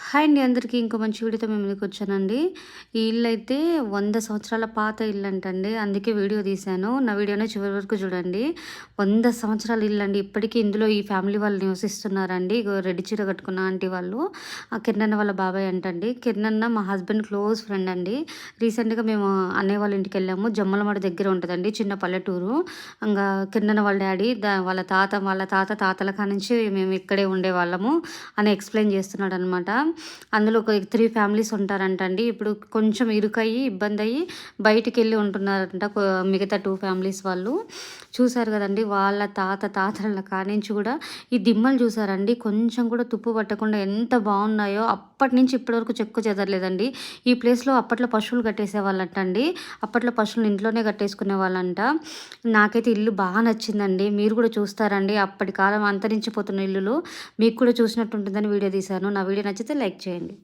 Hi అండి అందరికీ ఇంకో మంచి వీడియోతో మేము ముందుకొచ్చానండి. ఈ ఇల్లయితే 100 సంవత్సరాల పాత ఇల్లంటండి. అందుకే వీడియో తీశాను. నా వీడియోని చివరి వరకు చూడండి. 100 సంవత్సరాల ఇల్లండి. ఇప్పటికీ ఇందులో ఈ ఫ్యామిలీ వాళ్ళు నివసిస్తున్నారండి. ఇగో రెడ్ చీర కట్టుకున్న ఆంటీ వాళ్ళు. ఆ కిరణన్న వాళ్ళ బాబాయ్ అంటండి. కిరణన్న మా హస్బెండ్ క్లోజ్ ఫ్రెండ్ అండి. రీసెంట్‌గా మేము అన్నయ్య వాళ్ళ ఇంటికెళ్ళాము. జమ్మలమడ దగ్గర ఉంటదండి. చిన్న పల్లెటూరు. ఇంగా కిరణన్న వాళ్ళ డ్యాడీ వాళ్ళ తాతల కానుంచి మేము ఇక్కడే ఉండేవాళ్ళము అని ఎక్స్‌ప్లెయిన్ చేస్తున్నాడనమాట. అందులో ఒక 3 ఫ్యామిలీస్ ఉంటారంటండి. ఇప్పుడు కొంచెం ఇరుకయ్యి, ఇబ్బందయ్యి బయటికెళ్ళి ఉంటున్నారంట మిగతా 2 ఫ్యామిలీస్ వాళ్ళు. చూసారు గదండీ! వాళ్ళ తాతల కానించి గూడా ఈ దిమ్మలు చూసారండి? కొంచెం కూడా తుప్పు పట్టకుండా ఎంత బావున్నాయో! అప్పటినుంచి ఇప్పటి వరకు చెక్కు చెదరలేదండి. ఈ ప్లేస్‌లో అప్పట్లో పశువులు కట్టేసేవాళ్ళంటండి. అప్పట్లో పశువులను ఇంట్లోనే కట్టేసుకునేవాళ్ళంట. నాకైతే ఇల్లు బాగా నచ్చిందండి. మీరు కూడా చూస్తారండి. అప్పటి కాలం అంతరించిపోతున్న ఇల్లులు మీకు కూడా చూసినట్టు ఉంటుందని వీడియో తీశాను. నా వీడియో నచ్చితే లైక్ చేయండి.